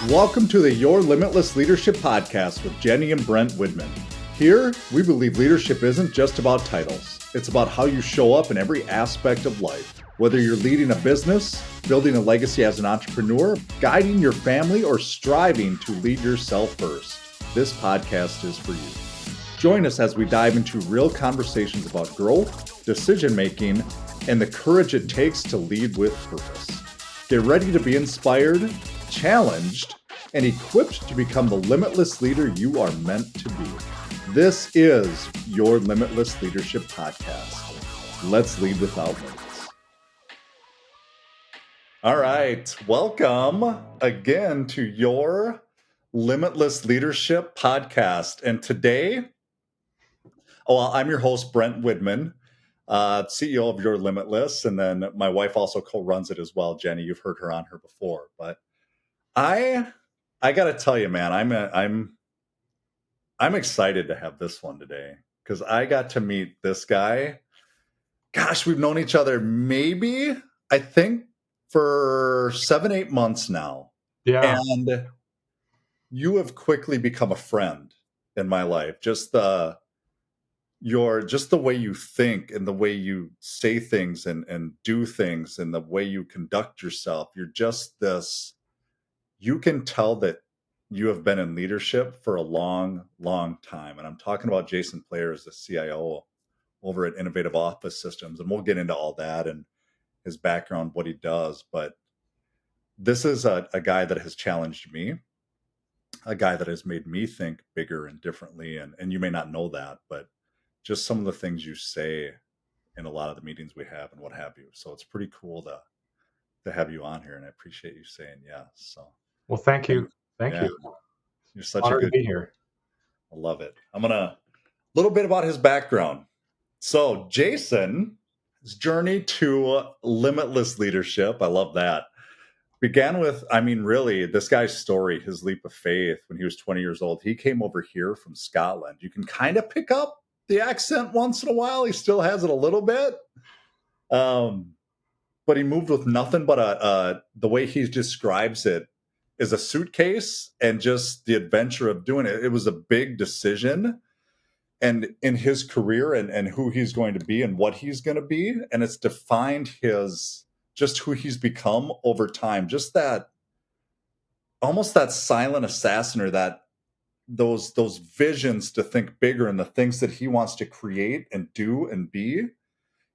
Welcome to the Your Limitless Leadership Podcast with Jenny and Brent Widman. Here, we believe leadership isn't just about titles. It's about how you show up in every aspect of life. Whether you're leading a business, building a legacy as an entrepreneur, guiding your family, or striving to lead yourself first, this podcast is for you. Join us as we dive into real conversations about growth, decision-making, and the courage it takes to lead with purpose. Get ready to be inspired, challenged, and equipped to become the limitless leader you are meant to be. This is Your Limitless Leadership Podcast. Let's lead without limits. All right, welcome again to Your Limitless Leadership Podcast. And today, I'm your host, Brent Widman, CEO of Your Limitless, and then my wife also co-runs it as well, Jenny. You've heard her on her before, but I got to tell you, man, I'm excited to have this one today because I got to meet this guy. Gosh, we've known each other I think for 7-8 months now. Yeah. And you have quickly become a friend in my life. Just the way you think and the way you say things and do things and the way you conduct yourself. You're just this. You can tell that you have been in leadership for a long, long time. And I'm talking about Jason Player as the CIO over at Innovative Office Systems. And we'll get into all that and his background, what he does. But this is a guy that has challenged me, a guy that has made me think bigger and differently. And you may not know that, but just some of the things you say in a lot of the meetings we have and what have you. So it's pretty cool to have you on here. And I appreciate you saying yes. So. Well, thank you. Thank you. You're such Honored a good to be here. I love it. A little bit about his background. So Jason's journey to limitless leadership, I love that, began with, really, this guy's story, his leap of faith when he was 20 years old. He came over here from Scotland. You can kind of pick up the accent once in a while. He still has it a little bit. But he moved with nothing but the way he describes it is a suitcase and just the adventure of doing it. It was a big decision and in his career and who he's going to be and what he's going to be. And it's defined just who he's become over time. Just that, almost that silent assassin or that those visions to think bigger and the things that he wants to create and do and be.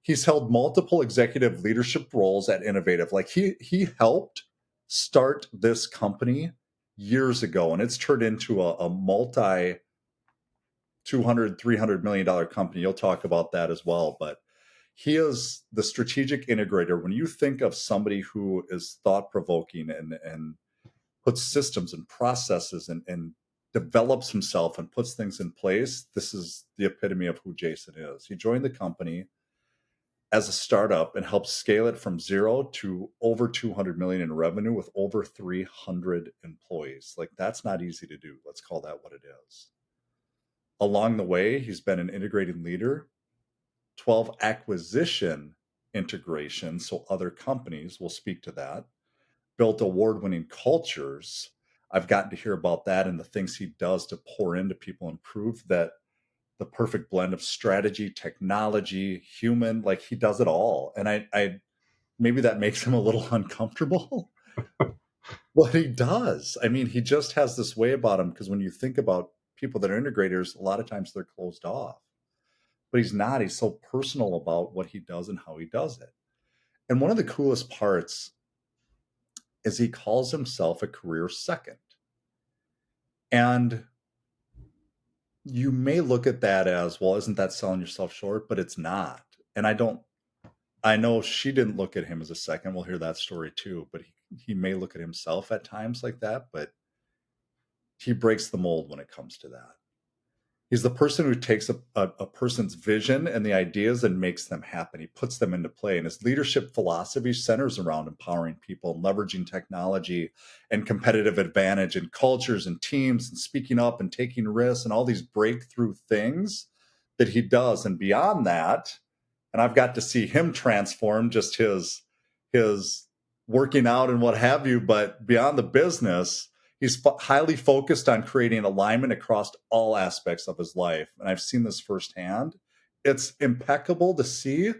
He's held multiple executive leadership roles at Innovative. Like he helped start this company years ago, and it's turned into a multi $200-300 million company. You'll talk about that as well. But he is the strategic integrator. When you think of somebody who is thought-provoking and puts systems and processes and develops himself and puts things in place, this is the epitome of who Jason is. He joined the company as a startup and helped scale it from 0 to over 200 million in revenue with over 300 employees. Like, that's not easy to do. Let's call that what it is. Along the way, he's been an integrating leader, 12 acquisition integrations, so other companies will speak to that, built award-winning cultures. I've gotten to hear about that and the things he does to pour into people and prove that the perfect blend of strategy, technology, human, like he does it all. And I maybe that makes him a little uncomfortable. What he does. He just has this way about him, because when you think about people that are integrators, a lot of times they're closed off. But he's not. He's so personal about what he does and how he does it. And one of the coolest parts is he calls himself a career second. And you may look at that as, well, isn't that selling yourself short? But it's not. And I know she didn't look at him as a second. We'll hear that story too. But he may look at himself at times like that, but he breaks the mold when it comes to that. He's the person who takes a person's vision and the ideas and makes them happen. He puts them into play. And his leadership philosophy centers around empowering people and leveraging technology and competitive advantage and cultures and teams and speaking up and taking risks and all these breakthrough things that he does. And beyond that, and I've got to see him transform just his working out and what have you, but beyond the business, He's highly focused on creating alignment across all aspects of his life. And I've seen this firsthand. It's impeccable to see.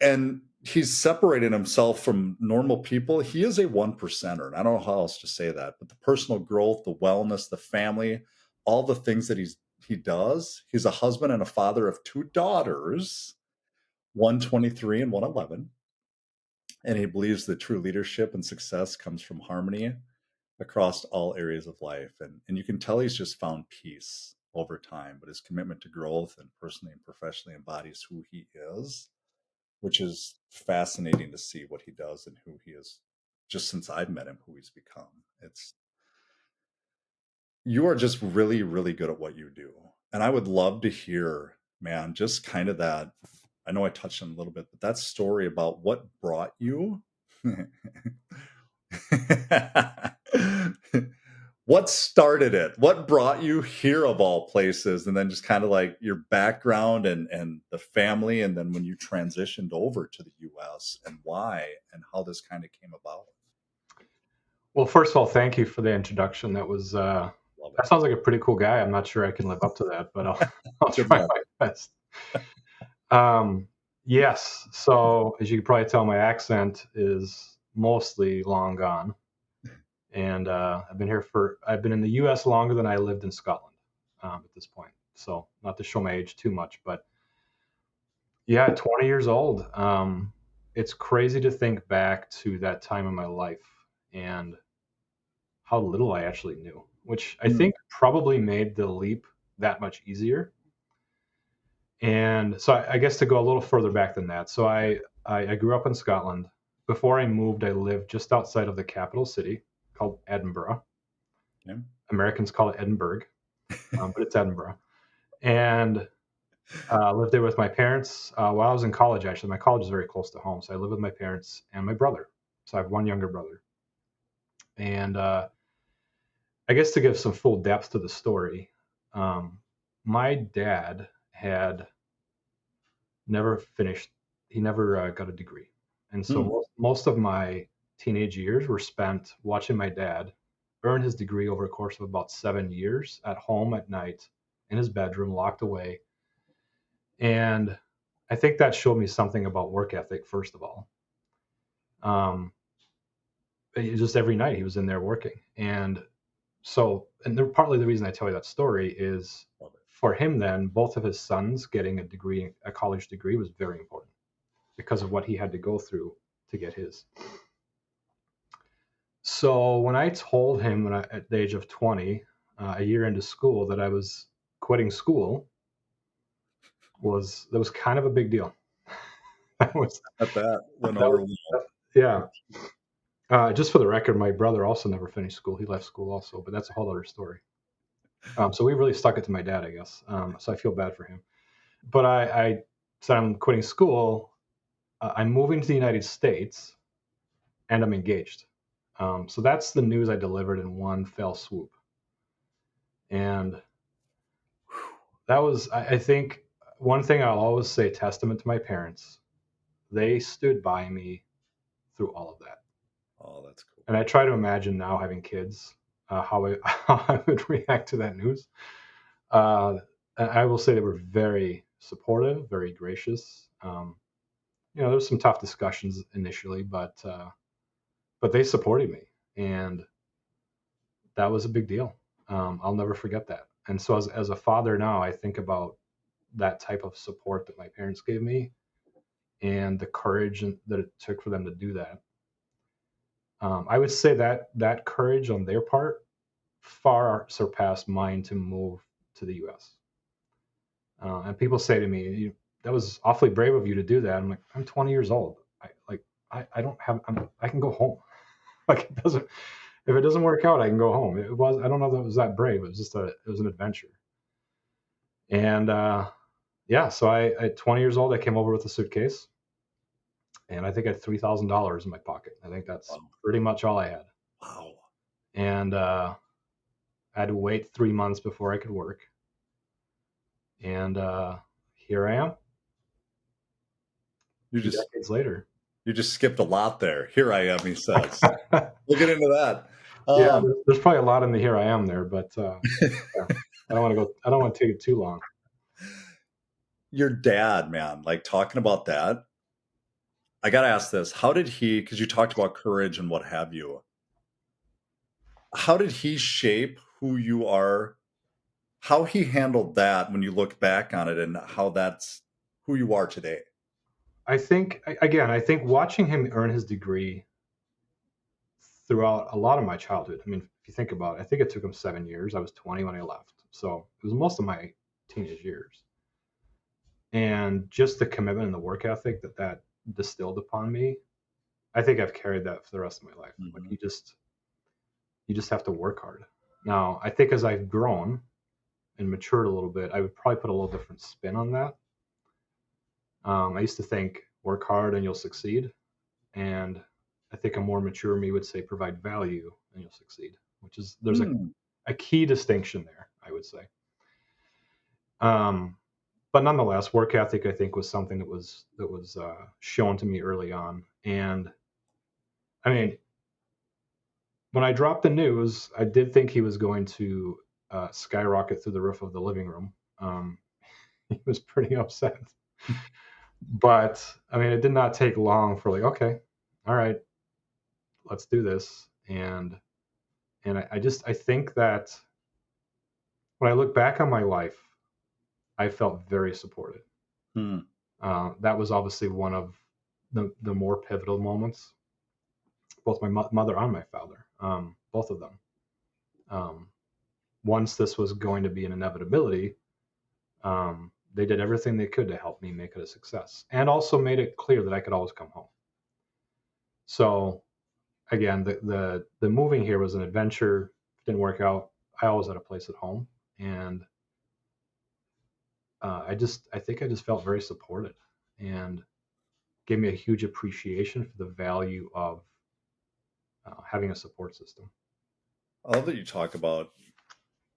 And he's separated himself from normal people. He is a one percenter. And I don't know how else to say that, but the personal growth, the wellness, the family, all the things that he does. He's a husband and a father of 2 daughters, one 23 and one 11. And he believes that true leadership and success comes from harmony across all areas of life. And you can tell he's just found peace over time, but his commitment to growth and personally and professionally embodies who he is, which is fascinating to see what he does and who he is just since I've met him, who he's become. It's you are just really, really good at what you do. And I would love to hear, man, just kind of that. I know I touched on a little bit, but that story about what brought you. What started it? What brought you here of all places? And then just kind of like your background and the family, and then when you transitioned over to the US and why and how this kind of came about. Well, first of all, thank you for the introduction. That was Love that it. sounds like a pretty cool guy. I'm not sure I can live up to that, but I'll Good try luck. my best. Yes. So as you can probably tell, my accent is mostly long gone, and I've been in the U.S. longer than I lived in Scotland at this point. So not to show my age too much, but yeah, 20 years old. It's crazy to think back to that time in my life and how little I actually knew, which I Mm, think probably made the leap that much easier. And so I guess to go a little further back than that. So I grew up in Scotland. Before I moved, I lived just outside of the capital city called Edinburgh. yeah. Americans call it Edinburgh, but it's Edinburgh. And lived there with my parents while I was in college. Actually, my college is very close to home, so I lived with my parents and my brother. So I have one younger brother. And I guess to give some full depth to the story, um, my dad had never finished. He never got a degree, and so Mm, most of my teenage years were spent watching my dad earn his degree over a course of about 7 years at home at night in his bedroom, locked away. And I think that showed me something about work ethic. First of all, um, just every night he was in there working, and partly the reason I tell you that story is love it. for him. Then both of his sons getting a degree, a college degree, was very important because of what he had to go through to get his. So when I told him at the age of 20, a year into school, that I was quitting school, that was kind of a big deal. that was At that went that over was well. yeah. Just for the record, my brother also never finished school. He left school also, but that's a whole other story. So we really stuck it to my dad, I guess. So I feel bad for him. But I said I'm quitting school. I'm moving to the United States, and I'm engaged. So that's the news I delivered in one fell swoop. And that was, I think, one thing I'll always say, testament to my parents. They stood by me through all of that. Oh, that's cool. And I try to imagine now having kids, how I would react to that news. Uh, I will say they were very supportive, very gracious. There's some tough discussions initially, but they supported me, and that was a big deal. I'll never forget that. And so, as a father now, I think about that type of support that my parents gave me, and the courage that it took for them to do that. I would say that courage on their part far surpassed mine to move to the U.S. And people say to me, "That was awfully brave of you to do that." I'm like, "I'm 20 years old. I don't have. I can go home. Like it doesn't. If it doesn't work out, I can go home." It was. I don't know if it was that brave. It was just It was an adventure. And yeah, so at 20 years old, I came over with a suitcase, and I think I had $3,000 in my pocket. I think that's Wow. pretty much all I had. Wow. And I had to wait 3 months before I could work. And here I am, You two just decades later. you just skipped a lot there. Here I am, he says. We'll get into that. Yeah, Um, there's probably a lot in the here I am there, but yeah, I don't want to take it too long. your dad, man, like talking about that, I got to ask this. How did he, because you talked about courage and what have you, how did he shape who you are? How he handled that when you look back on it and how that's who you are today? I think watching him earn his degree throughout a lot of my childhood. I mean, if you think about it, I think it took him 7 years. I was 20 when I left, so it was most of my teenage years. And just the commitment and the work ethic that distilled upon me, I think I've carried that for the rest of my life. Like Mhm. you just have to work hard. Now, I think as I've grown and matured a little bit, I would probably put a little different spin on that. I used to think work hard and you'll succeed, and I think a more mature me would say provide value and you'll succeed. Which is there's Hmm. a key distinction there, I would say. Um, but nonetheless, work ethic I think was something that was shown to me early on, and I mean, when I dropped the news, I did think he was going to skyrocket through the roof of the living room. He was pretty upset, but I mean, it did not take long for like, okay, all right, let's do this, and I think that when I look back on my life, I felt very supported. Hmm. That was obviously one of the more pivotal moments. Both my mother and my father, both of them. Um, Once this was going to be an inevitability, they did everything they could to help me make it a success, and also made it clear that I could always come home. So again, the moving here was an adventure. Didn't work out. I always had a place at home, and I think I just felt very supported, and gave me a huge appreciation for the value of having a support system. I love that you talk about.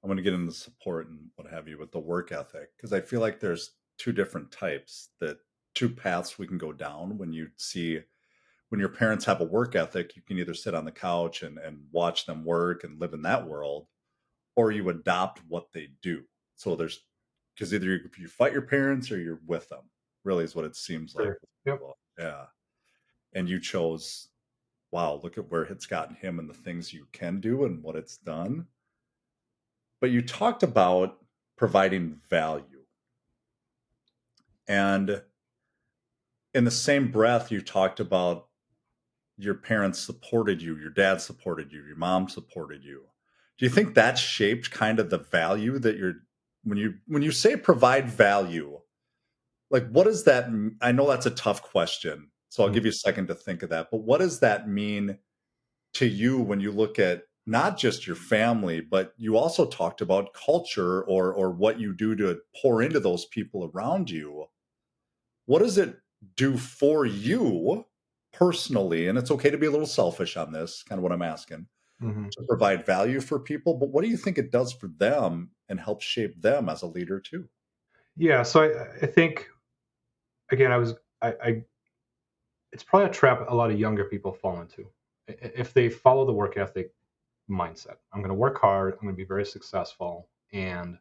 I'm going to get into support and what have you with the work ethic because I feel like there's two different types, that two paths we can go down when you see when your parents have a work ethic. You can either sit on the couch and watch them work and live in that world, or you adopt what they do. So there's, because either you fight your parents or you're with them, really is what it seems like Sure. with Yep. people. Yeah. And you chose, wow, look at where it's gotten him and the things you can do and what it's done. But you talked about providing value. And in the same breath, you talked about your parents supported you, your dad supported you, your mom supported you. Do you think that shaped kind of the value that you're, when you say provide value, like what does that I know that's a tough question. So I'll Mm. give you a second to think of that. But what does that mean to you when you look at not just your family, but you also talked about culture or what you do to pour into those people around you? What does it do for you personally? And it's okay to be a little selfish on this, kind of what I'm asking, Hmm. to provide value for people. But what do you think it does for them and help shape them as a leader too? Yeah. So I think again, I it's probably a trap a lot of younger people fall into if they follow the work ethic mindset. I'm going to work hard. I'm going to be very successful, and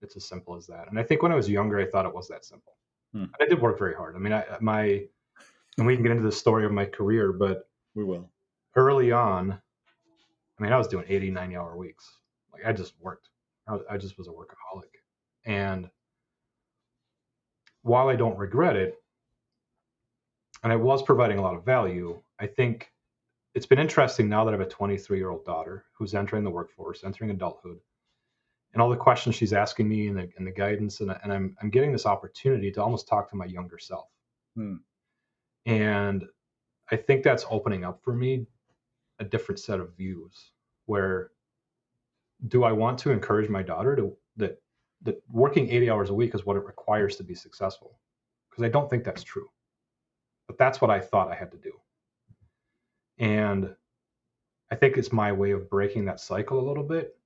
it's as simple as that. And I think when I was younger, I thought it was that simple. Hmm, And I did work very hard. I mean, and we can get into the story of my career, but we will. early on, I mean, I was doing 80, 90-hour weeks. Like I just worked. I just was a workaholic. And while I don't regret it, and I was providing a lot of value, I think it's been interesting now that I have a 23-year-old daughter who's entering the workforce, entering adulthood, and all the questions she's asking me and the guidance, and I'm getting this opportunity to almost talk to my younger self. Hmm, And I think that's opening up for me a different set of views where do I want to encourage my daughter to that working 80 hours a week is what it requires to be successful? Because I don't think that's true. But that's what I thought I had to do. And I think it's my way of breaking that cycle a little bit.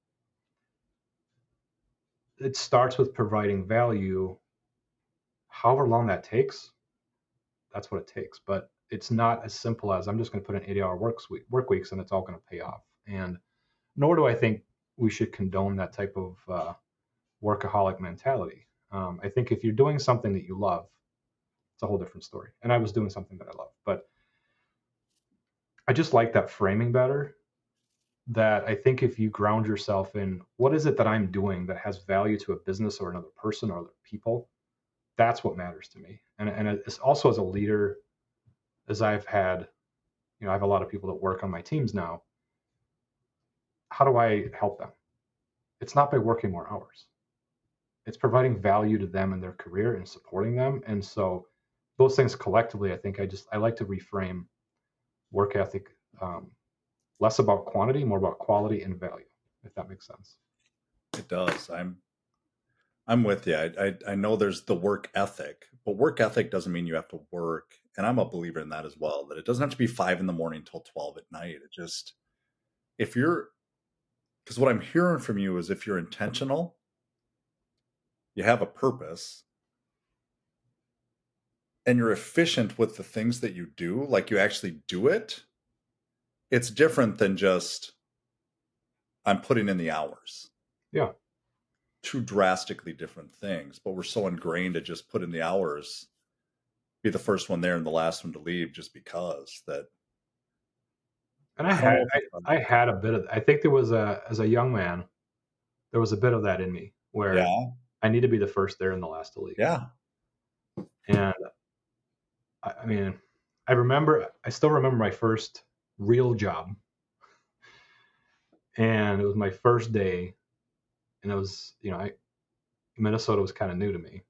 It starts with providing value, however long that takes. That's what it takes. But it's not as simple as I'm just going to put in 80-hour work weeks and it's all going to pay off. And Nor do I think we should condone that type of workaholic mentality. I think if you're doing something that you love, it's a whole different story. And I was doing something that I love, but I just like that framing better. That I think if you ground yourself in what is it that I'm doing that has value to a business or another person or other people, that's what matters to me. And it's also as a leader, as I've had, I have a lot of people that work on my teams now. How do I help them? It's not by working more hours. It's providing value to them in their career and supporting them. And so those things collectively, I think I like to reframe work ethic, um, less about quantity, more about quality and value, if that makes sense. It does. I'm with you. I know there's the work ethic, but work ethic doesn't mean you have to work. And I'm a believer in that as well, that it doesn't have to be 5 in the morning till 12 at night. It just, if you're, because what I'm hearing from you is if you're intentional, you have a purpose, and you're efficient with the things that you do, like you actually do it, it's different than just, I'm putting in the hours. Yeah. Two drastically different things, but we're so ingrained to just put in the hours, be the first one there and the last one to leave just because that. And I don't know if it's I had a bit of, I think there was as a young man, there was a bit of that in me where yeah, I need to be the first there and the last to leave. yeah, And I mean, I still remember my first real job, and it was my first day, and it was, Minnesota was kind of new to me,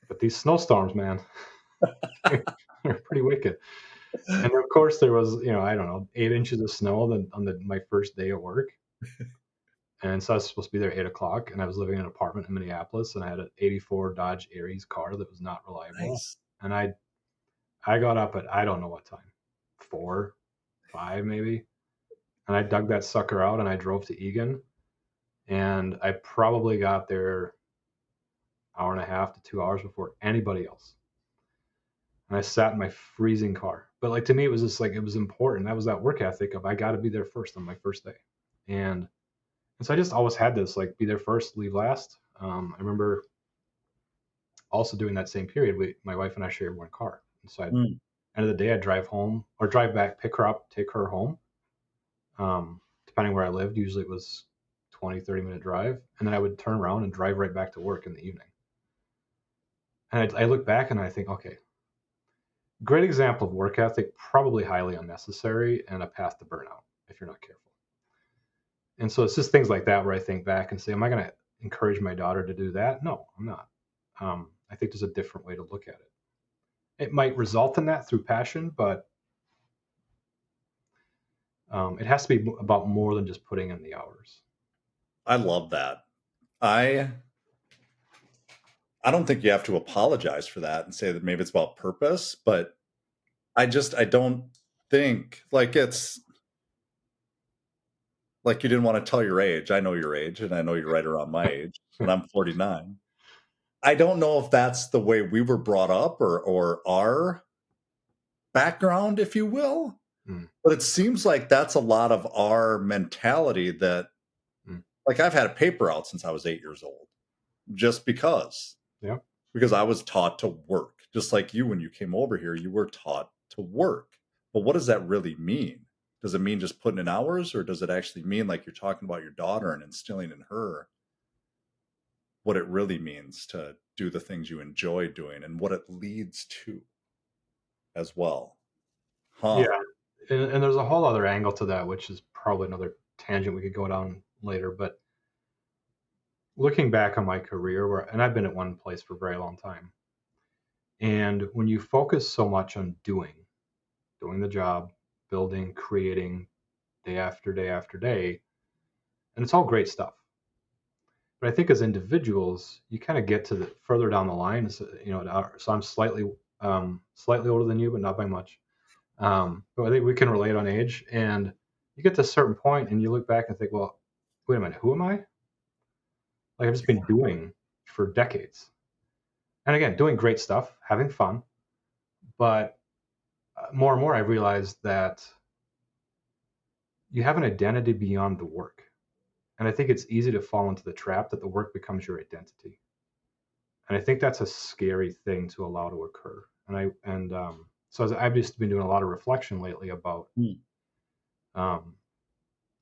but these snowstorms, man, they're pretty wicked. And of course, there was, I don't know, 8 inches of snow my first day at work. And so I was supposed to be there at 8 o'clock, and I was living in an apartment in Minneapolis, and I had an '84 Dodge Aries car that was not reliable. nice. And I got up at I don't know what time, 4, 5 maybe, and I dug that sucker out, and I drove to Egan, and I probably got there hour and a half to 2 hours before anybody else. And I sat in my freezing car. But like to me, it was just like it was important. That was that work ethic of I got to be there first on my first day, and so I just always had this like be there first, leave last. I remember also doing that same period. My wife and I shared one car, and so at Mm, end of the day, I'd drive home or drive back, pick her up, take her home, depending where I lived. Usually it was 20, 30-minute drive, and then I would turn around and drive right back to work in the evening. And I look back and I think, okay, great example of work ethic, probably highly unnecessary and a path to burnout if you're not careful. And so it's just things like that where I think back and say, am I going to encourage my daughter to do that? No, I'm not. I think there's a different way to look at it. It might result in that through passion, but it has to be about more than just putting in the hours. I love that. I I don't think you have to apologize for that and say that maybe it's about purpose, but I don't think like it's like you didn't want to tell your age. I know your age, and I know you're right around my age, and I'm 49. I don't know if that's the way we were brought up or our background, if you will, Mm, but it seems like that's a lot of our mentality that, mm, like, I've had a paper out since I was 8 years old, just yeah, because I was taught to work. Just like you, when you came over here, you were taught to work. But what does that really mean? Does it mean just putting in hours, or does it actually mean like you're talking about your daughter and instilling in her what it really means to do the things you enjoy doing and what it leads to as well? yeah. Huh. And there's a whole other angle to that, which is probably another tangent we could go down later. But looking back on my career, and I've been at one place for a very long time, and when you focus so much on doing the job, building, creating, day after day after day, and it's all great stuff. But I think as individuals, you kind of get to the further down the line. So, so I'm slightly older than you, but not by much. But I think we can relate on age. And you get to a certain point, and you look back and think, well, wait a minute, who am I? Like I've just been doing for decades, and again, doing great stuff, having fun. But more and more, I realized that you have an identity beyond the work. And I think it's easy to fall into the trap that the work becomes your identity. And I think that's a scary thing to allow to occur. So I've just been doing a lot of reflection lately about Hmm. um,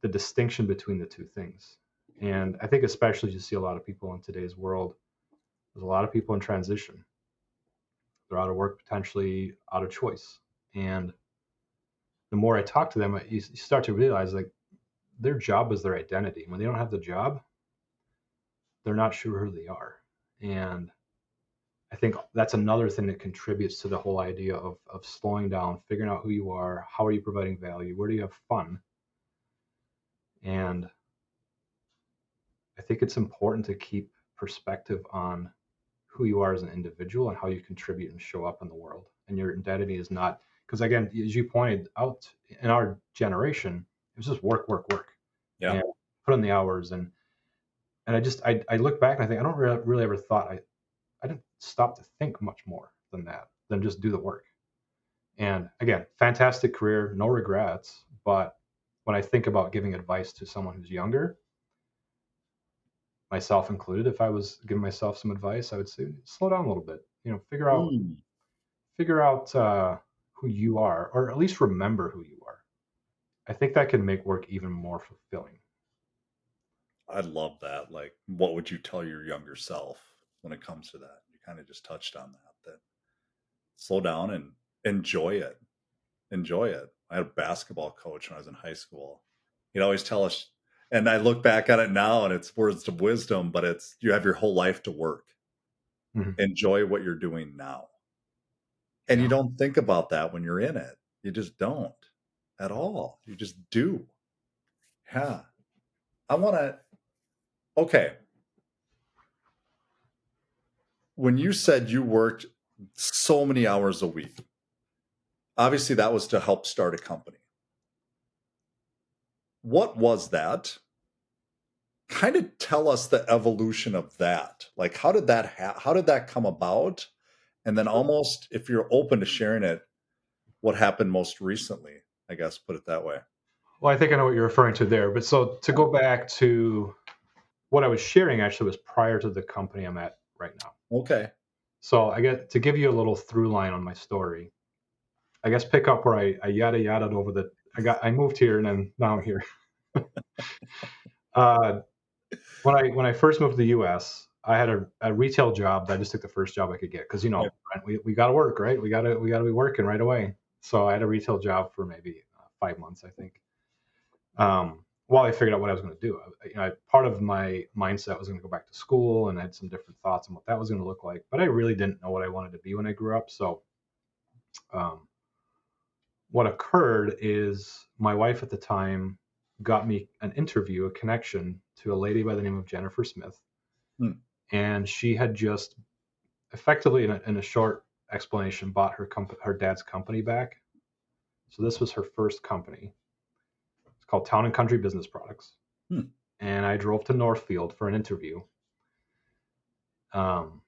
the distinction between the two things. And I think especially you see a lot of people in today's world. There's a lot of people in transition. They're out of work, potentially out of choice. And the more I talk to them, you start to realize like their job is their identity. When they don't have the job, they're not sure who they are. And I think that's another thing that contributes to the whole idea of slowing down, figuring out who you are, how are you providing value, where do you have fun. And I think it's important to keep perspective on who you are as an individual and how you contribute and show up in the world. And your identity is not, because again, as you pointed out, in our generation, it was just work, work, work, Yeah. and put in the hours. And I look back and I think I don't really ever thought I didn't stop to think much more than that, than just do the work. And again, fantastic career, no regrets. But when I think about giving advice to someone who's younger, myself included, if I was giving myself some advice, I would say slow down a little bit. Hmm. Figure out who you are, or at least remember who you are. I think that can make work even more fulfilling. I love that. Like, what would you tell your younger self when it comes to that? You kind of just touched on that. That slow down and enjoy it. Enjoy it. I had a basketball coach when I was in high school. He'd always tell us, and I look back at it now and it's words of wisdom, but it's you have your whole life to work. Mhm. Enjoy what you're doing now. And you Yeah. don't think about that when you're in it. You just don't at all. You just do. Yeah. I want to, okay. When you said you worked so many hours a week, obviously that was to help start a company. What was that? Kind of tell us the evolution of that. Like, how did that come about? And then almost, if you're open to sharing it, what happened most recently? I guess put it that way. Well, I think I know what you're referring to there. But so to go back to what I was sharing, actually was prior to the company I'm at right now. Okay. So I get to give you a little through line on my story. I guess pick up where I yada yada over the. I moved here and then now I'm here. Uh, when I first moved to the U.S., I had a retail job that I just took the first job I could get because Yeah. Brent, we got to work, right? We got to be working right away. So I had a retail job for maybe 5 months, I think. While I figured out what I was going to do, part of my mindset was going to go back to school, and I had some different thoughts on what that was going to look like. But I really didn't know what I wanted to be when I grew up. So um, what occurred is my wife at the time got me an interview, a connection to a lady by the name of Jennifer Smith, Hmm. and she had just effectively, in a short explanation, bought her dad's company back. So this was her first company. It's called Town and Country Business Products, Hmm. and I drove to Northfield for an interview. Um,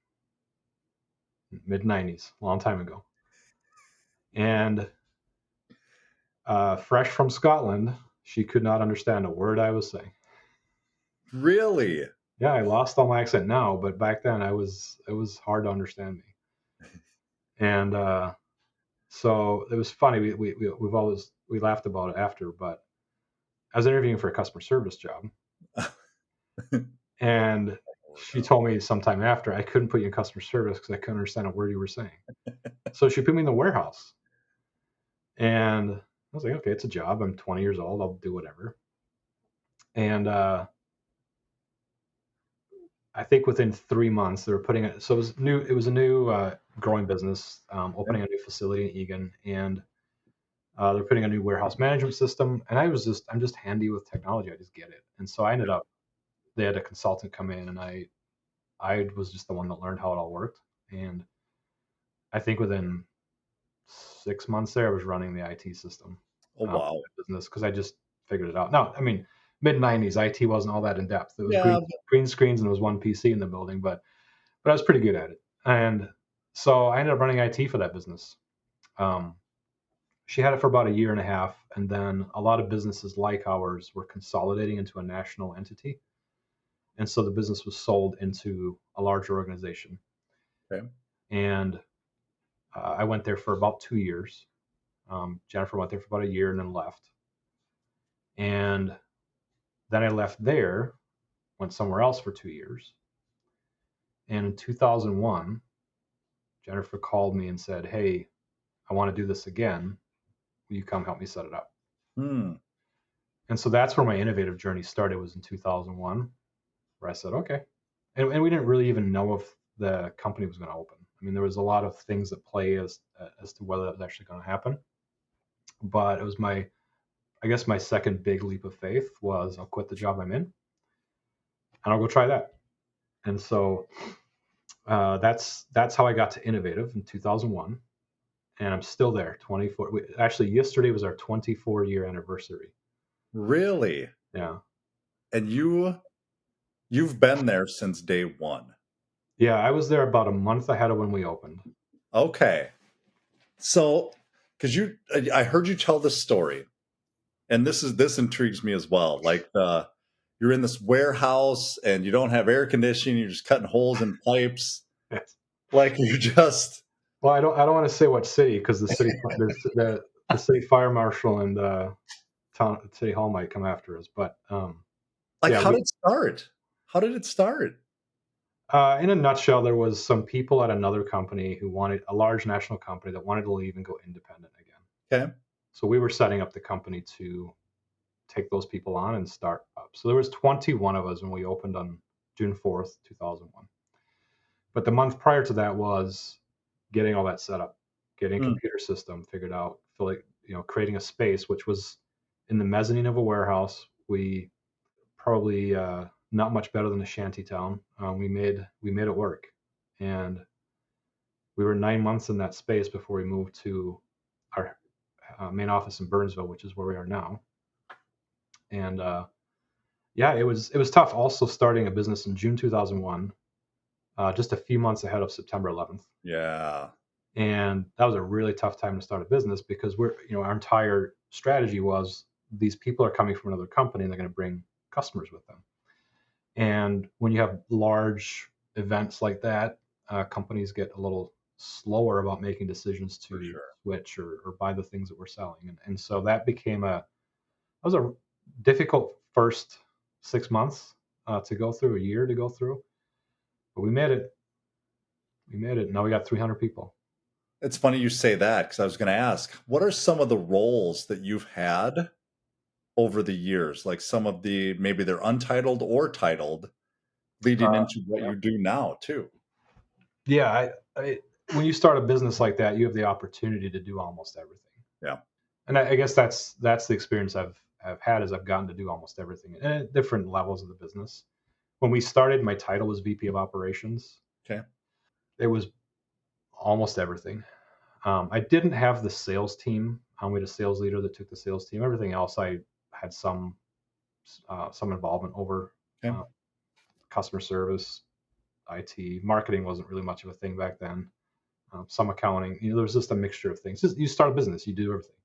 Mid '90s, a long time ago, and fresh from Scotland, she could not understand a word I was saying. Really? Yeah, I lost all my accent now, but back then it was hard to understand me. And so it was funny. We laughed about it after, but I was interviewing for a customer service job, and Work she out. told me sometime after I couldn't put you in customer service because I couldn't understand a word you were saying. So she put me in the warehouse, and I was like, okay, it's a job. I'm 20 years old. I'll do whatever. And I think within 3 months they were putting it. So it was new. It was a new growing business, Yeah. opening a new facility in Egan, and they're putting a new warehouse management system. And I'm just handy with technology. I just get it. And so I ended up. They had a consultant come in, and I was just the one that learned how it all worked. And I think within 6 months there, I was running the IT system Oh, for wow. that business because I just figured it out. No, I mean mid '90s IT wasn't all that in depth. It was Yeah. green screens and there was one PC in the building, but I was pretty good at it. And so I ended up running IT for that business. Um, she had it for about a year and a half, and then a lot of businesses like ours were consolidating into a national entity, and so the business was sold into a larger organization. Okay. And I went there for about 2 years. Jennifer went there for about a year and then left. And then I left there, went somewhere else for 2 years. And in 2001, Jennifer called me and said, "Hey, I want to do this again. Will you come help me set it up?" Hmm. And so that's where my innovative journey started, was in 2001, where I said, okay. And we didn't really even know if the company was going to open. I mean, there was a lot of things that play as to whether that was actually going to happen. But it was I guess my second big leap of faith was, I'll quit the job I'm in and I'll go try that. And so that's how I got to innovative in 2001, and I'm still there. 24. Actually, yesterday was our 24-year anniversary. Really? Yeah, And you've been there since day one. yeah. I was there about a month ahead of when we opened. Okay. So, because I heard you tell this story, and this intrigues me as well. Like you're in this warehouse and you don't have air conditioning. You're just cutting holes in pipes. Yes. Like you just Well, I don't want to say what city, because the city fire marshal and town city hall might come after us. But like yeah, how did it start? How did it start? in a nutshell, there was some people at another company who wanted, a large national company that wanted to leave and go independent again. Okay. So we were setting up the company to take those people on and start up. So there was 21 of us when we opened on June 4th, 2001. But the month prior to that was getting all that set up, getting a Hmm. computer system figured out, creating a space, which was in the mezzanine of a warehouse. We probably not much better than a shanty town. We made it work, and we were 9 months in that space before we moved to our main office in Burnsville, which is where we are now. And yeah, it was tough. Also, starting a business in June 2001, just a few months ahead of September 11th. Yeah. And that was a really tough time to start a business, because our entire strategy was, these people are coming from another company and they're going to bring customers with them. And when you have large events like that, companies get a little slower about making decisions For to sure. switch or buy the things that we're selling. And so that was a difficult first 6 months to go through, a year to go through. But we made it. We made it. Now we got 300 people. It's funny you say that because I was going to ask, what are some of the roles that you've had over the years? Like some of the maybe they're untitled or titled, leading into what Yeah. you do now too. Yeah. When you start a business like that, you have the opportunity to do almost everything. Yeah. And I guess that's the experience I've had, as I've gotten to do almost everything at different levels of the business. When we started, my title was VP of Operations. Okay. It was almost everything. I didn't have the sales team. We had a sales leader that took the sales team. Everything else, I had some involvement over. Okay. uh, Customer service, IT, marketing wasn't really much of a thing back then. Some accounting. There was just a mixture of things. Just, you start a business, you do everything.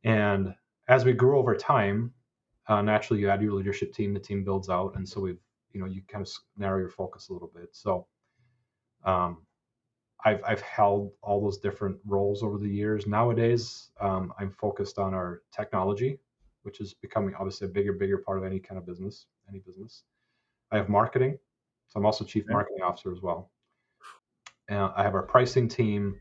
And as we grew over time, naturally you add your leadership team, the team builds out, and so you kind of narrow your focus a little bit. So um, I've held all those different roles over the years. Nowadays, I'm focused on our technology, which is becoming obviously a bigger part of any kind of business, any business. I have marketing, so I'm also chief Okay. marketing officer as well. I have our pricing team,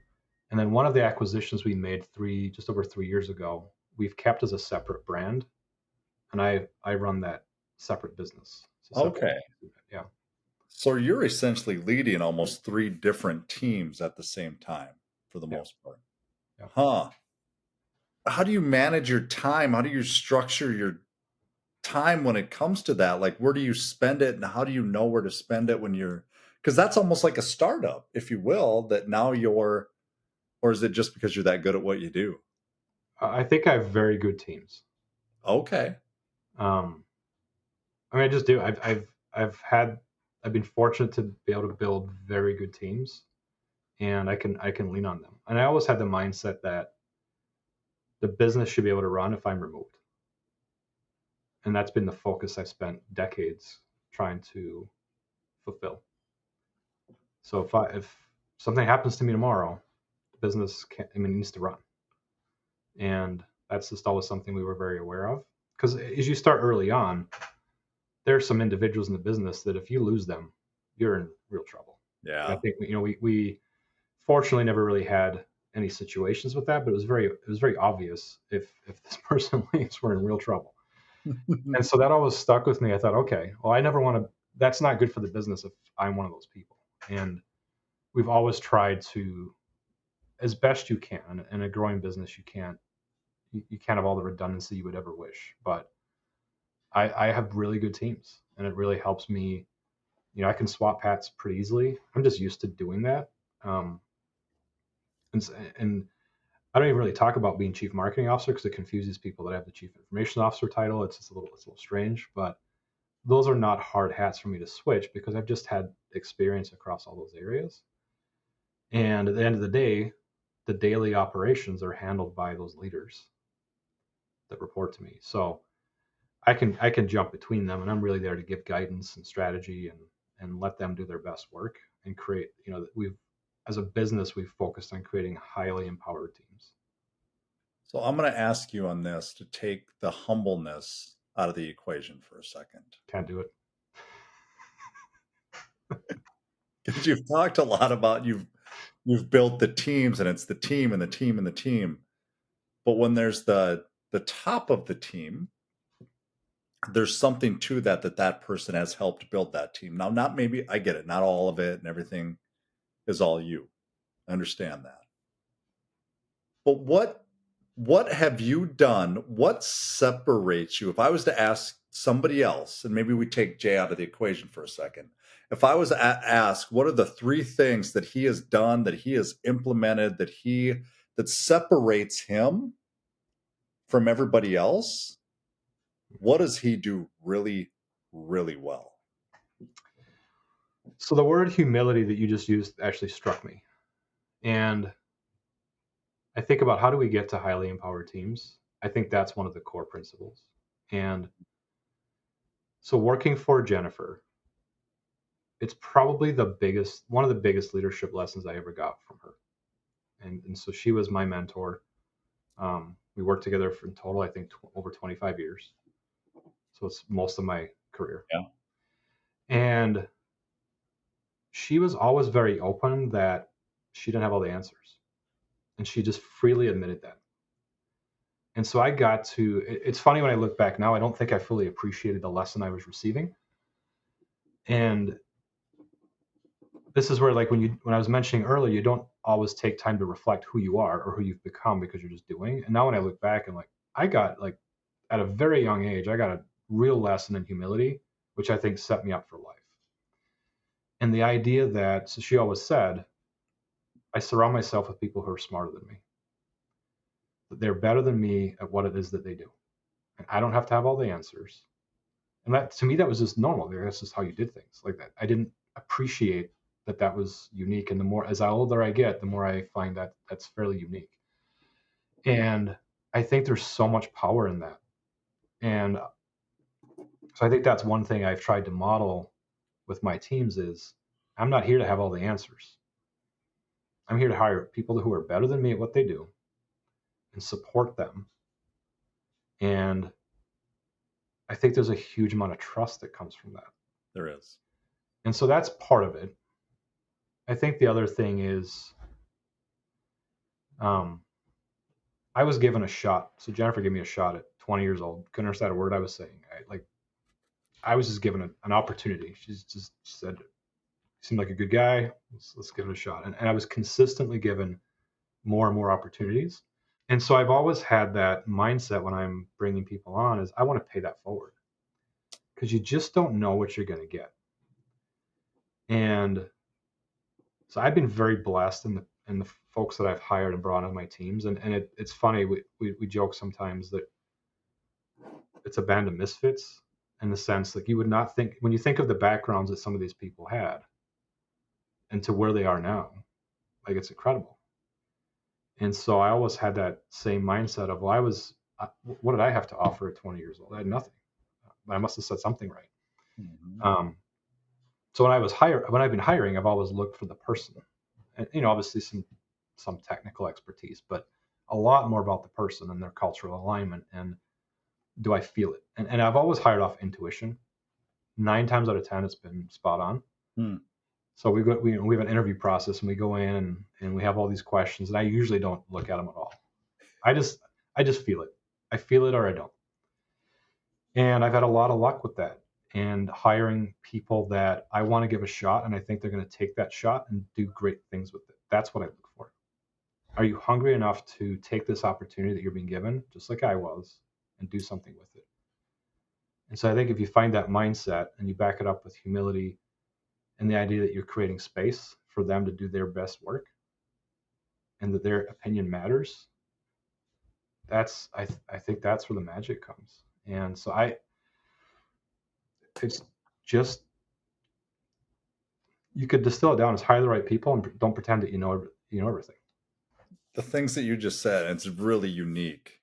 and then one of the acquisitions we made just over 3 years ago, we've kept as a separate brand, and I run that separate business. It's a separate, Okay. yeah, So you're essentially leading almost three different teams at the same time for the yeah, most part. yeah. Huh. How do you manage your time? How do you structure your time when it comes to that? Like, where do you spend it and how do you know where to spend it when you're, because that's almost like a startup, if you will, that now you're, or is it just because you're that good at what you do? I think I have very good teams. Okay. Um, I mean, I just do. I've been fortunate to be able to build very good teams, and I can lean on them. And I always had the mindset that the business should be able to run if I'm removed. And that's been the focus I've spent decades trying to fulfill. So if something happens to me tomorrow, the business needs to run. And that's just always something we were very aware of. Because as you start early on, there are some individuals in the business that if you lose them, you're in real trouble. And I Yeah. think we fortunately never really had any situations with that, but it was very obvious if this person leaves, we're in real trouble. And so that always stuck with me. I thought, okay, well, I never want to. That's not good for the business if I'm one of those people. And we've always tried to, as best you can, in a growing business, you can't have all the redundancy you would ever wish, but I have really good teams, and it really helps me. I can swap hats pretty easily. I'm just used to doing that. Um, and I don't even really talk about being chief marketing officer because it confuses people that have the chief information officer title. It's a little strange, but those are not hard hats for me to switch because I've just had experience across all those areas. And at the end of the day, the daily operations are handled by those leaders that report to me. So I can jump between them, and I'm really there to give guidance and strategy and let them do their best work and create. We've as a business we've focused on creating highly empowered teams. So I'm going to ask you on this to take the humbleness out of the equation for a second. Can't do it. Because you've talked a lot about you've built the teams and it's the team and the team and the team. But when there's the top of the team, there's something to that person has helped build that team. Now, not maybe I get it, not all of it and everything is all you. I understand that. But what have you done? What separates you? If I was to ask somebody else, and maybe we take Jay out of the equation for a second, if I was to ask, what are the three things that he has done, that he has implemented, that separates him from everybody else? What does he do really, really well? So the word humility that you just used actually struck me, and I think about how do we get to highly empowered teams. I think that's one of the core principles. And so working for Jennifer, it's probably one of the biggest leadership lessons I ever got from her. And so she was my mentor. We worked together for in total, I think, over 25 years. So it's most of my career. Yeah. And she was always very open that she didn't have all the answers. And she just freely admitted that. And so it's funny when I look back now, I don't think I fully appreciated the lesson I was receiving. And this is where, like, when I was mentioning earlier, you don't always take time to reflect who you are or who you've become because you're just doing. And now when I look back and I got like at a very young age, I got a real lesson in humility, which I think set me up for life. And the idea that, so she always said, I surround myself with people who are smarter than me, that they're better than me at what it is that they do. And I don't have to have all the answers. And that, to me, that was just normal. That's just how you did things like that. I didn't appreciate that was unique. And the more, as older I get, the more I find that that's fairly unique. And I think there's so much power in that. And so I think that's one thing I've tried to model with my teams is I'm not here to have all the answers. I'm here to hire people who are better than me at what they do and support them. And I think there's a huge amount of trust that comes from that. There is. And so that's part of it. I think the other thing is um, I was given a shot. So Jennifer gave me a shot at 20 years old. Couldn't understand a word I was saying. I was just given an opportunity. She said, seemed like a good guy. Let's give it a shot. And I was consistently given more and more opportunities. And so I've always had that mindset when I'm bringing people on is I want to pay that forward because you just don't know what you're going to get. And so I've been very blessed in the folks that I've hired and brought on my teams. And it's funny, we joke sometimes that it's a band of misfits in the sense like you would not think when you think of the backgrounds that some of these people had and to where they are now, like it's incredible. And so I always had that same mindset of, well, what did I have to offer at 20 years old? I had nothing. But I must have said something right. Mhm. Um, so when I've been hiring, I've always looked for the person, and obviously some technical expertise, but a lot more about the person and their cultural alignment, and do I feel it? And I've always hired off intuition. 9 times out of 10, it's been spot on. Hmm. So we have an interview process, and we go in and we have all these questions, and I usually don't look at them at all. I just I just feel it. I feel it or I don't. And I've had a lot of luck with that, and hiring people that I want to give a shot, and I think they're going to take that shot and do great things with it. That's what I look for. Are you hungry enough to take this opportunity that you're being given, just like I was, and do something with it? And so I think if you find that mindset and you back it up with humility and the idea that you're creating space for them to do their best work and that their opinion matters, I think that's where the magic comes. And so it's just, you could distill it down as hire the right people and don't pretend that you know everything. The things that you just said, it's really unique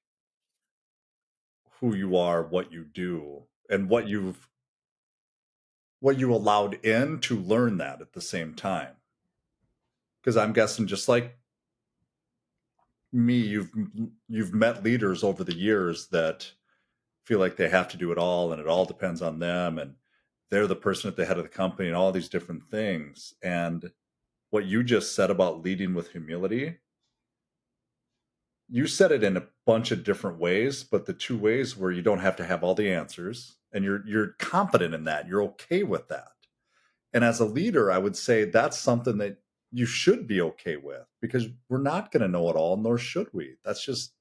who you are, what you do, and what you allowed in to learn that at the same time. Because I'm guessing just like me, you've met leaders over the years that feel like they have to do it all and it all depends on them and they're the person at the head of the company and all these different things. And what you just said about leading with humility, you said it in a bunch of different ways, but the two ways where you don't have to have all the answers and you're confident in that, you're okay with that. And as a leader, I would say that's something that you should be okay with because we're not going to know it all, nor should we. That's just,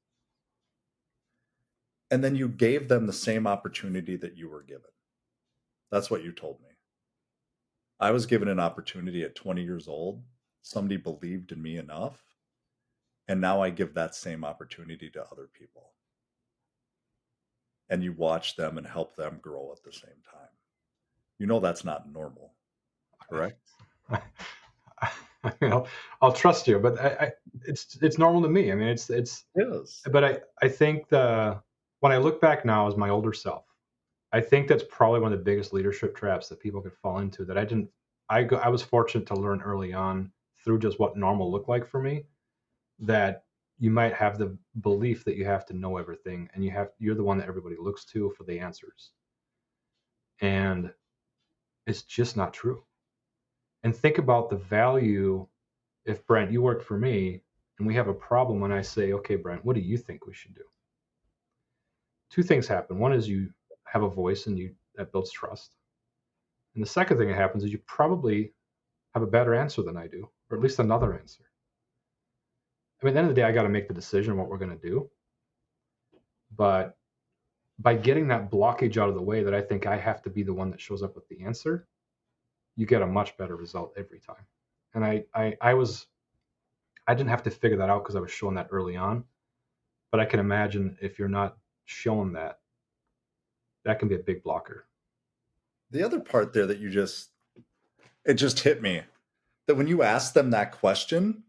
and then you gave them the same opportunity that you were given. That's what you told me. I was given an opportunity at 20 years old. Somebody believed in me enough. And now I give that same opportunity to other people. And you watch them and help them grow at the same time. You know that's not normal, correct? I'll trust you, but it's normal to me. I mean, It is. but I think when I look back now as my older self, I think that's probably one of the biggest leadership traps that people could fall into that I didn't. I was fortunate to learn early on through just what normal looked like for me, that you might have the belief that you have to know everything and you're the one that everybody looks to for the answers. And it's just not true. And think about the value if, Brent, you work for me and we have a problem, when I say, okay, Brent, what do you think we should do? Two things happen. One is you have a voice and you that builds trust. And the second thing that happens is you probably have a better answer than I do, or at least another answer. I mean, at the end of the day, I got to make the decision what we're going to do. But by getting that blockage out of the way that I think I have to be the one that shows up with the answer, you get a much better result every time. And I didn't have to figure that out because I was shown that early on. But I can imagine if you're not shown that, that can be a big blocker. The other part there that it just hit me that when you ask them that question,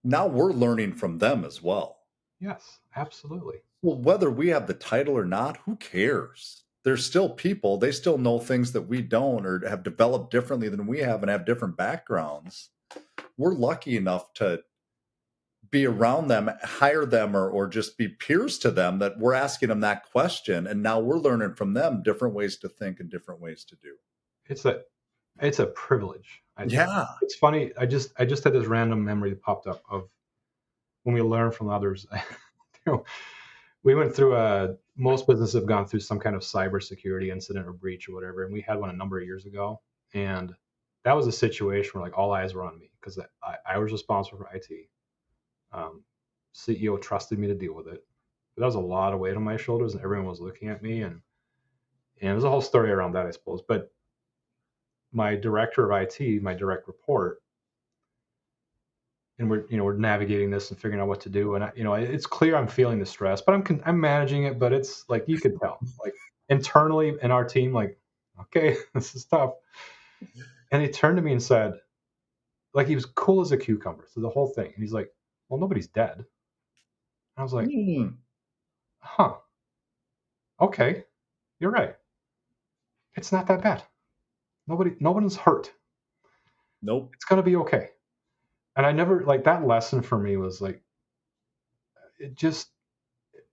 now we're learning from them as well. Yes, absolutely. Well, whether we have the title or not, who cares? They're still people. They still know things that we don't or have developed differently than we have and have different backgrounds. We're lucky enough to be around them, hire them, or just be peers to them that we're asking them that question. And now we're learning from them different ways to think and different ways to do. It's a it's a privilege, I think. Yeah. It's funny. I just had this random memory that popped up of when we learn from others. You know, we went through most businesses have gone through some kind of cybersecurity incident or breach or whatever, and we had one a number of years ago. And that was a situation where like all eyes were on me because I was responsible for IT. Um, CEO trusted me to deal with it. But that was a lot of weight on my shoulders, and everyone was looking at me, and there's a whole story around that, I suppose. But my director of IT, my direct report, and we're navigating this and figuring out what to do. And it's clear I'm feeling the stress, but I'm managing it. But it's like you could tell, like internally in our team, like, okay, this is tough. And he turned to me and said, like he was cool as a cucumber through the whole thing, and he's like, well, nobody's dead. I was like, Hmm. huh, okay, you're right. It's not that bad. No one's hurt. Nope. It's gonna be okay. And I never like that lesson for me was like it just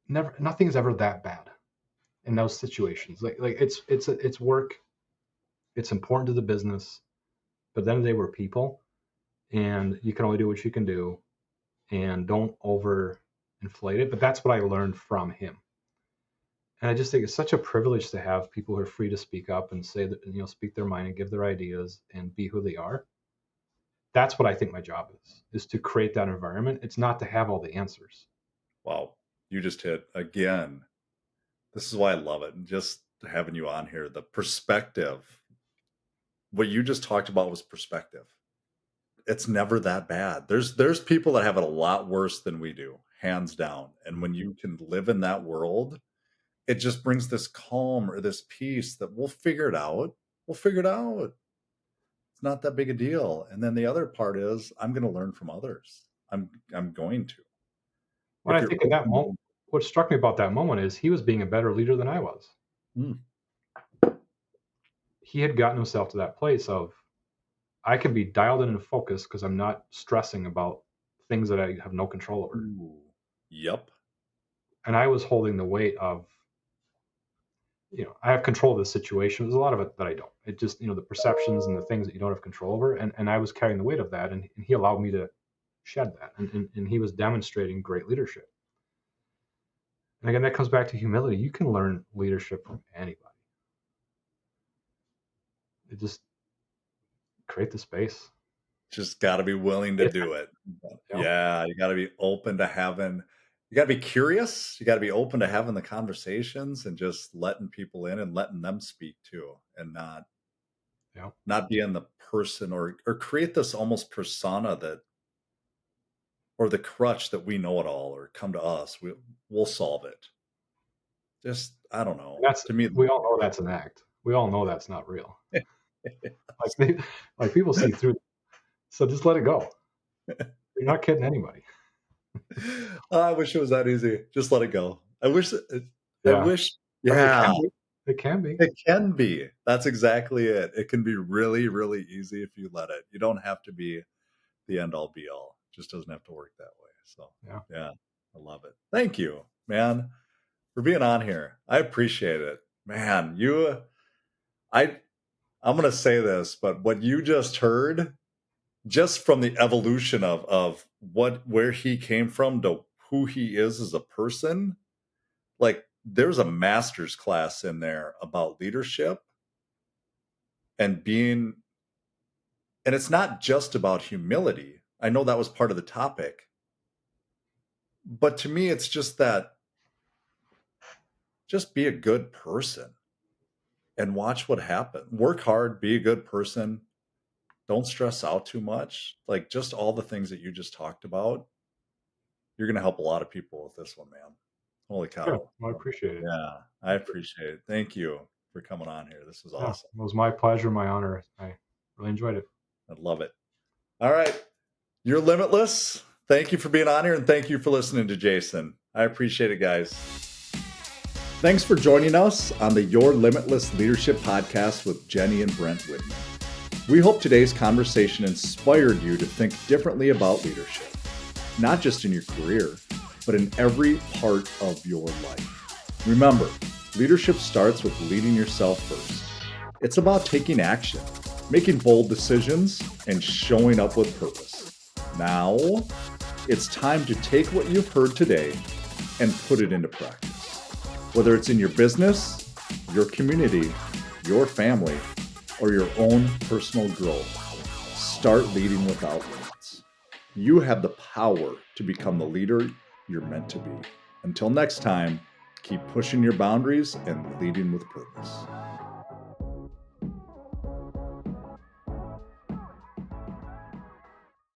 never nothing's ever that bad in those situations. Like it's work, it's important to the business, but then they were people, and you can only do what you can do, and don't over inflate it. But that's what I learned from him. And I just think it's such a privilege to have people who are free to speak up and say that, speak their mind and give their ideas and be who they are. That's what I think my job is to create that environment. It's not to have all the answers. Wow. You just hit again. This is why I love it. And just having you on here, the perspective. What you just talked about was perspective. It's never that bad. There's people that have it a lot worse than we do, hands down. And when you can live in that world, it just brings this calm or this peace that we'll figure it out. We'll figure it out. It's not that big a deal. And then the other part is I'm going to learn from others. I'm going to. When If I you're think of that moment, open, what struck me about that moment is he was being a better leader than I was. mm, He had gotten himself to that place of I can be dialed in and focused because I'm not stressing about things that I have no control over. ooh, yep. And I was holding the weight of, I have control of the situation. There's a lot of it that I don't. It just, the perceptions and the things that you don't have control over. And I was carrying the weight of that. And he allowed me to shed that. And he was demonstrating great leadership. And again, that comes back to humility. You can learn leadership from anybody. It just create the space. Just got to be willing to Yeah. do it. Yeah. Yeah, you got to be open to having, you got to be curious. You got to be open to having the conversations and just letting people in and letting them speak too, and Yeah. not being the person or create this almost persona that or the crutch that we know it all or come to us. We'll solve it. Just I don't And know. that's To me, we all know that's an act. We all know that's not real. Like like people see through it. So just let it go. You're not kidding anybody. I wish it was that easy. Just let it go. I wish. I Yeah. wish. I mean, it Yeah, can be. It can be. it can be. That's exactly it. It can be really, really easy if you let it. You don't have to be the end all be all. It just doesn't have to work that way. So, Yeah. yeah, I love it. Thank you, man, for being on here. I appreciate it, man. I, I'm gonna say this, but what you just heard, just from the evolution of where he came from to who he is as a person, like there's a master's class in there about leadership and being, and it's not just about humility. I know that was part of the topic, but to me it's just that, just be a good person and watch what happens. Work hard, be a good person, don't stress out too much. Like just all the things that you just talked about, you're going to help a lot of people with this one, man. Holy Yeah. cow. Well, I appreciate it. Yeah, I appreciate it. Thank you for coming on here. This was Yeah. awesome. It was my pleasure, my honor. I really enjoyed it. I love it. All right. You're limitless. Thank you for being on here and thank you for listening to Jason. I appreciate it, guys. Thanks for joining us on the Your Limitless Leadership Podcast with Jenny and Brent Widman. We hope today's conversation inspired you to think differently about leadership, not just in your career, but in every part of your life. Remember, leadership starts with leading yourself first. It's about taking action, making bold decisions, and showing up with purpose. Now, it's time to take what you've heard today and put it into practice. Whether it's in your business, your community, your family, or your own personal growth, start leading without limits. You have the power to become the leader you're meant to be. Until next time, keep pushing your boundaries and leading with purpose.